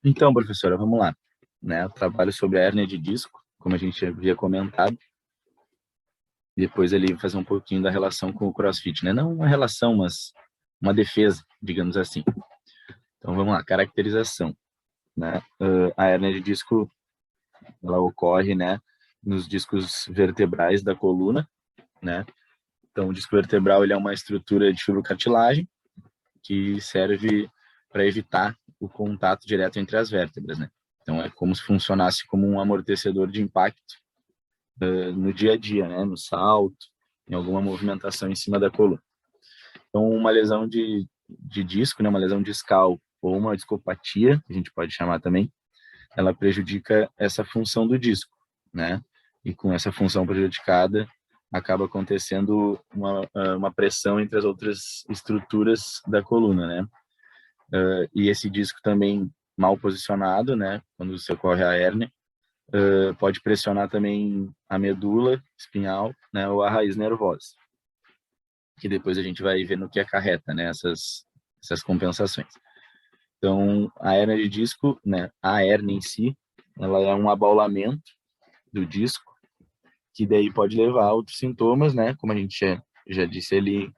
Então, professora, vamos lá. Né? Eu trabalho sobre a hérnia de disco, como a gente havia comentado. Depois ele fazer um pouquinho da relação com o CrossFit, né? Não uma relação, mas uma defesa, digamos assim. Então, vamos lá. Caracterização, né? A hérnia de disco, ela ocorre, né, nos discos vertebrais da coluna, né? Então, o disco vertebral ele é uma estrutura de fibrocartilagem que serve para evitar o contato direto entre as vértebras, né? Então, é como se funcionasse como um amortecedor de impacto no dia a dia, né? No salto, em alguma movimentação em cima da coluna. Então, uma lesão de disco, né? Uma lesão discal ou uma discopatia, que a gente pode chamar também, ela prejudica essa função do disco, né? E com essa função prejudicada, acaba acontecendo uma pressão entre as outras estruturas da coluna, né? E esse disco também mal posicionado, né? Quando se ocorre a hérnia, pode pressionar também a medula espinhal, né? Ou a raiz nervosa, que depois a gente vai ver no que acarreta, né? Essas compensações. Então, a hérnia de disco, né? A hérnia em si, ela é um abaulamento do disco, que daí pode levar a outros sintomas, né? Como a gente já disse ali,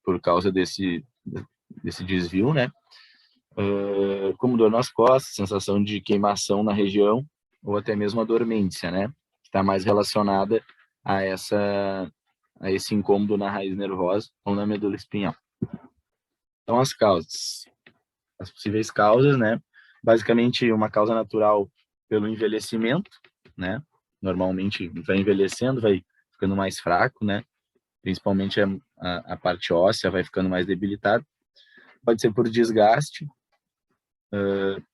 por causa desse desvio, né? Como dor nas costas, sensação de queimação na região, ou até mesmo a dormência, né? Que está mais relacionada a esse incômodo na raiz nervosa ou na medula espinhal. Então, as causas. As possíveis causas, né? Basicamente, uma causa natural pelo envelhecimento, né? Normalmente vai envelhecendo, vai ficando mais fraco, né? Principalmente a parte óssea vai ficando mais debilitada. Pode ser por desgaste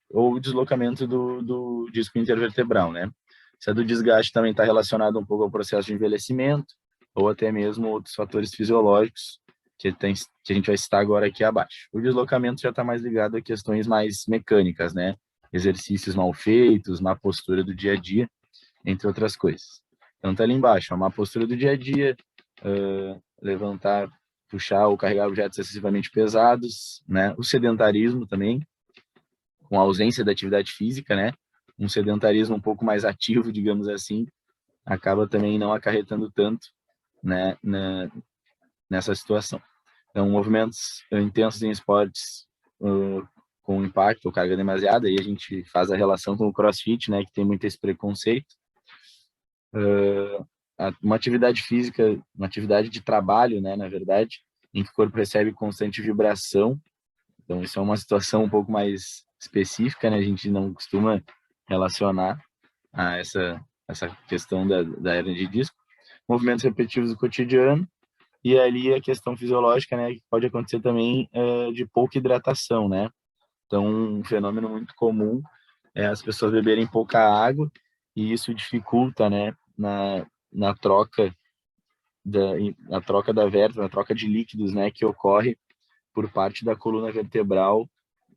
ou deslocamento do disco intervertebral, né? Se é do desgaste também está relacionado um pouco ao processo de envelhecimento ou até mesmo outros fatores fisiológicos que a gente vai citar agora aqui abaixo. O deslocamento já está mais ligado a questões mais mecânicas, né? Exercícios mal feitos, má postura do dia a dia, entre outras coisas. Então tá ali embaixo, a má postura do dia a dia, levantar, puxar ou carregar objetos excessivamente pesados, né? O sedentarismo também, com a ausência da atividade física, né? Um sedentarismo um pouco mais ativo, digamos assim, acaba também não acarretando tanto, né, nessa situação. Então, movimentos intensos em esportes com impacto ou carga demasiada, aí a gente faz a relação com o CrossFit, né, que tem muito esse preconceito. Uma atividade física, uma atividade de trabalho, né, na verdade, em que o corpo recebe constante vibração. Então, isso é uma situação um pouco mais específica, né, a gente não costuma relacionar a essa questão da hernia de disco. Movimentos repetitivos do cotidiano, e ali a questão fisiológica, né, que pode acontecer também de pouca hidratação, né? Então, um fenômeno muito comum é as pessoas beberem pouca água, e isso dificulta, né, na troca na troca da vértebra, na troca de líquidos, né, que ocorre por parte da coluna vertebral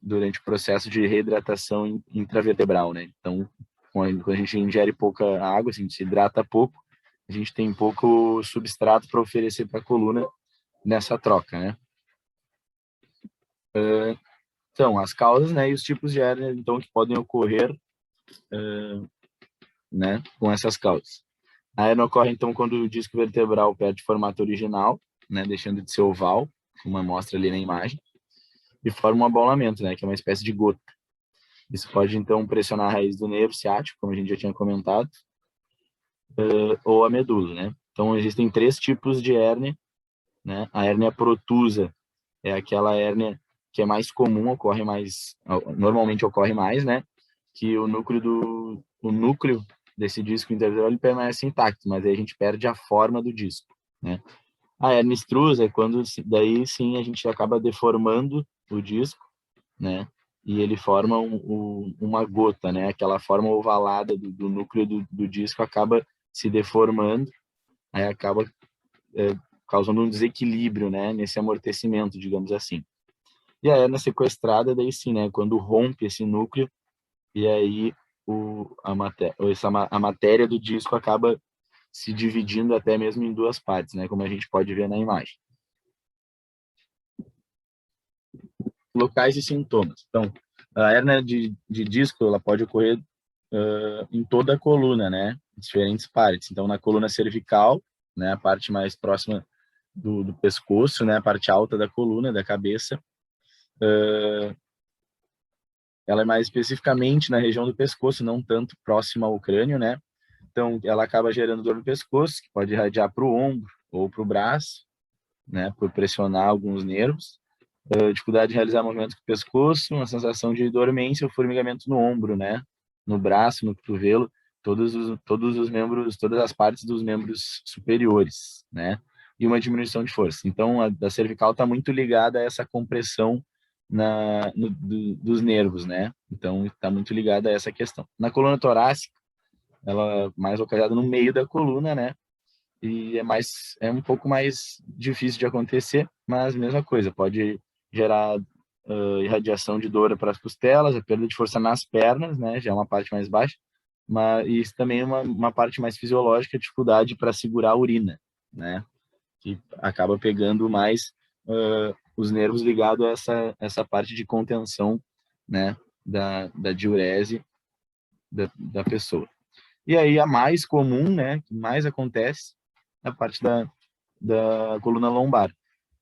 durante o processo de reidratação intravertebral, né? Então, quando a gente ingere pouca água, assim, se hidrata pouco, a gente tem pouco substrato para oferecer para a coluna nessa troca, né? Então, as causas, né, e os tipos de hérnia, então, que podem ocorrer, né, com essas causas. A hérnia ocorre, então, quando o disco vertebral perde formato original, né, deixando de ser oval, como mostra ali na imagem, e forma um abaulamento, né, que é uma espécie de gota. Isso pode, então, pressionar a raiz do nervo ciático, como a gente já tinha comentado, ou a medula, né? Então, existem três tipos de hérnia, né? A hérnia protusa é aquela hérnia que é mais comum, normalmente ocorre mais, né? Que o núcleo desse disco intervertebral ele permanece intacto, mas aí a gente perde a forma do disco, né? A hérnia extrusa é quando daí sim a gente acaba deformando o disco, né? E ele forma uma gota, né? Aquela forma ovalada do núcleo do disco acaba se deformando, aí acaba causando um desequilíbrio, né? Nesse amortecimento, digamos assim. E a hérnia sequestrada, daí sim, né? Quando rompe esse núcleo e aí a matéria do disco acaba se dividindo até mesmo em duas partes, né? Como a gente pode ver na imagem. Locais e sintomas. Então, A hérnia de disco, ela pode ocorrer em toda a coluna, né? Em diferentes partes. Então, na coluna cervical, né? A parte mais próxima do pescoço, né? A parte alta da coluna, da cabeça. Ela é mais especificamente na região do pescoço, não tanto próxima ao crânio, né? Então, ela acaba gerando dor no pescoço, que pode irradiar para o ombro ou para o braço, né? Por pressionar alguns nervos. Dificuldade de realizar movimentos com o pescoço, uma sensação de dormência ou formigamento no ombro, né? No braço, no cotovelo, todos os membros, todas as partes dos membros superiores, né? E uma diminuição de força. Então, a da cervical está muito ligada a essa compressão dos nervos, né? Então, está muito ligada a essa questão. Na coluna torácica, ela é mais localizada no meio da coluna, né? E é um pouco mais difícil de acontecer, mas mesma coisa, pode gerar irradiação de dor para as costelas, a perda de força nas pernas, né, já é uma parte mais baixa, mas isso também é uma parte mais fisiológica, dificuldade para segurar a urina, né, que acaba pegando mais os nervos ligados a essa parte de contenção, né, da diurese da pessoa. E aí a mais comum, né, que mais acontece, é a parte da coluna lombar.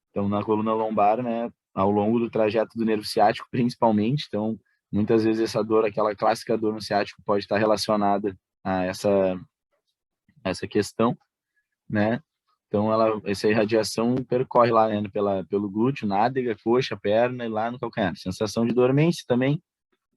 Então, na coluna lombar, né, ao longo do trajeto do nervo ciático, principalmente, então, muitas vezes essa dor, aquela clássica dor no ciático, pode estar relacionada a essa questão, né? Então, essa irradiação percorre lá, né, pelo glúteo, nádega, coxa, perna e lá no calcanhar. Sensação de dormência também,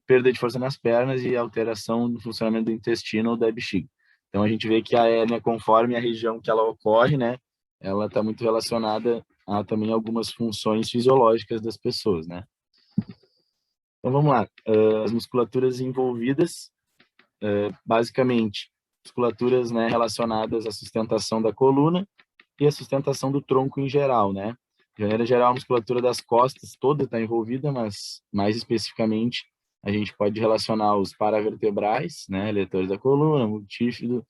perda de força nas pernas e alteração do funcionamento do intestino ou da bexiga. Então, a gente vê que a hérnia, conforme a região que ela ocorre, né, ela está muito relacionada a também algumas funções fisiológicas das pessoas, né? Então, vamos lá. As musculaturas envolvidas, basicamente, musculaturas, né, relacionadas à sustentação da coluna e à sustentação do tronco em geral, né? De maneira geral, a musculatura das costas toda está envolvida, mas mais especificamente a gente pode relacionar os paravertebrais, né, eletores da coluna, multífido,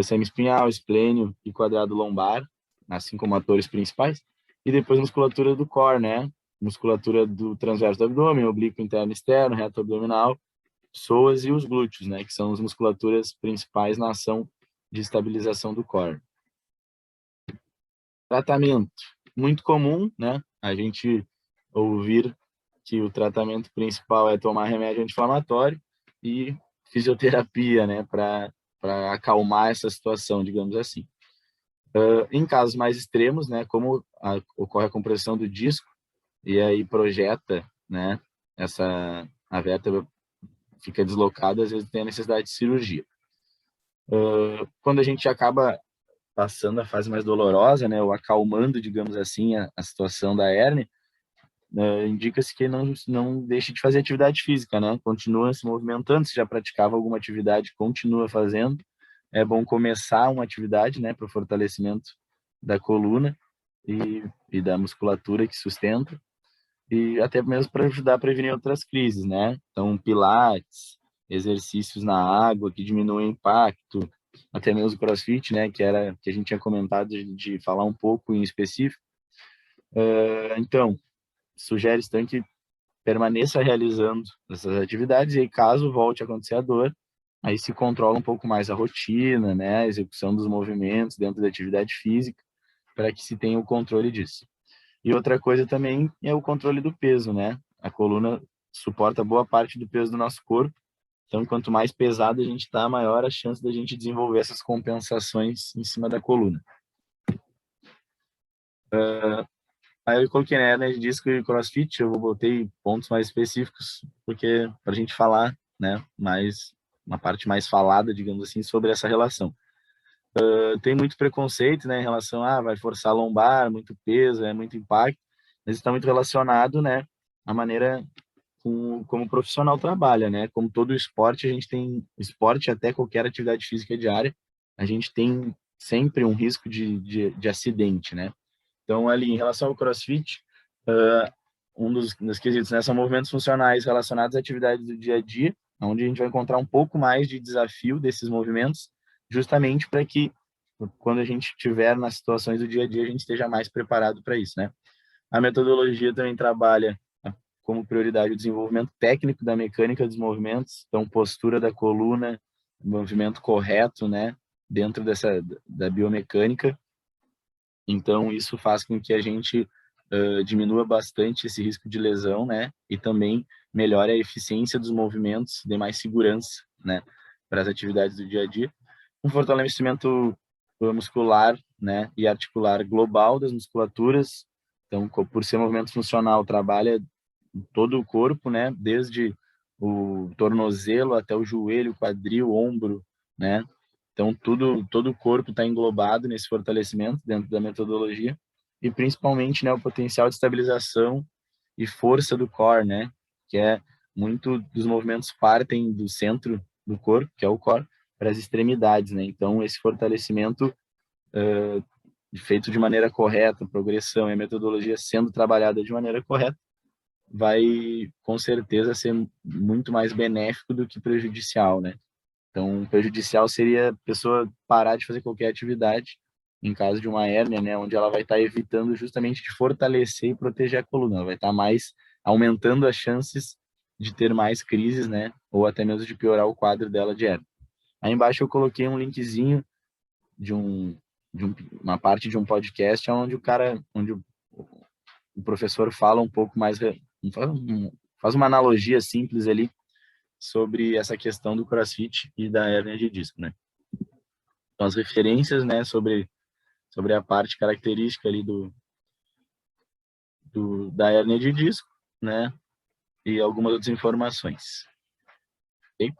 semiespinhal, esplênio e quadrado lombar, assim como atores principais, e depois musculatura do core, né, musculatura do transverso do abdômen, oblíquo interno e externo, reto abdominal, psoas e os glúteos, né, que são as musculaturas principais na ação de estabilização do core. Tratamento muito comum, né? A gente ouvir que o tratamento principal é tomar remédio anti-inflamatório e fisioterapia, né, para acalmar essa situação, digamos assim. Em casos mais extremos, né, como ocorre a compressão do disco e aí projeta, né, a vértebra fica deslocada, às vezes tem a necessidade de cirurgia. Quando a gente acaba passando a fase mais dolorosa, né, ou acalmando, digamos assim, a situação da hérnia, indica-se que não deixe de fazer atividade física, né? Continua se movimentando, se já praticava alguma atividade, continua fazendo. É bom começar uma atividade, né, para o fortalecimento da coluna e da musculatura que sustenta, e até mesmo para ajudar a prevenir outras crises, né? Então, pilates, exercícios na água que diminuem o impacto, até mesmo o CrossFit, né, que a gente tinha comentado de falar um pouco em específico. Então, sugere então que permaneça realizando essas atividades e aí, caso volte a acontecer a dor, aí se controla um pouco mais a rotina, né, a execução dos movimentos dentro da atividade física, para que se tenha o controle disso. E outra coisa também é o controle do peso, né? A coluna suporta boa parte do peso do nosso corpo, então quanto mais pesado a gente está, maior a chance da gente desenvolver essas compensações em cima da coluna. Aí eu coloquei, né, de disco e CrossFit, eu botei pontos mais específicos, porque para a gente falar, né, mais uma parte mais falada, digamos assim, sobre essa relação. Tem muito preconceito, né, em relação a vai forçar a lombar, muito peso, é muito impacto, mas está muito relacionado, né, à maneira como o profissional trabalha, né? Como todo esporte, a gente tem esporte até qualquer atividade física diária, a gente tem sempre um risco de acidente, né? Então, ali, em relação ao CrossFit, um dos quesitos, né, são movimentos funcionais relacionados à atividades do dia a dia, onde a gente vai encontrar um pouco mais de desafio desses movimentos, justamente para que, quando a gente estiver nas situações do dia a dia, a gente esteja mais preparado para isso, né? A metodologia também trabalha como prioridade o desenvolvimento técnico da mecânica dos movimentos, então postura da coluna, movimento correto, né, dentro da biomecânica. Então isso faz com que a gente diminua bastante esse risco de lesão, né, e também melhore a eficiência dos movimentos, dê mais segurança, né, para as atividades do dia a dia. Um fortalecimento muscular, né, e articular global das musculaturas. Então, por ser movimento funcional, trabalha todo o corpo, né, desde o tornozelo até o joelho, quadril, ombro, né. Então, todo o corpo está englobado nesse fortalecimento dentro da metodologia e principalmente, né, o potencial de estabilização e força do core, né, que é muito dos movimentos partem do centro do corpo, que é o core, para as extremidades, né? Então, esse fortalecimento feito de maneira correta, progressão e a metodologia sendo trabalhada de maneira correta, vai com certeza ser muito mais benéfico do que prejudicial, né? Então, prejudicial seria a pessoa parar de fazer qualquer atividade em caso de uma hérnia, né, onde ela vai estar evitando justamente de fortalecer e proteger a coluna, ela vai estar mais aumentando as chances de ter mais crises, né, ou até mesmo de piorar o quadro dela de hérnia. Aí embaixo eu coloquei um linkzinho de uma parte de um podcast onde onde o professor fala um pouco mais, faz uma analogia simples ali sobre essa questão do CrossFit e da hérnia de disco, né? Então, as referências, né, sobre a parte característica ali da hérnia de disco, né, e algumas outras informações. Ok?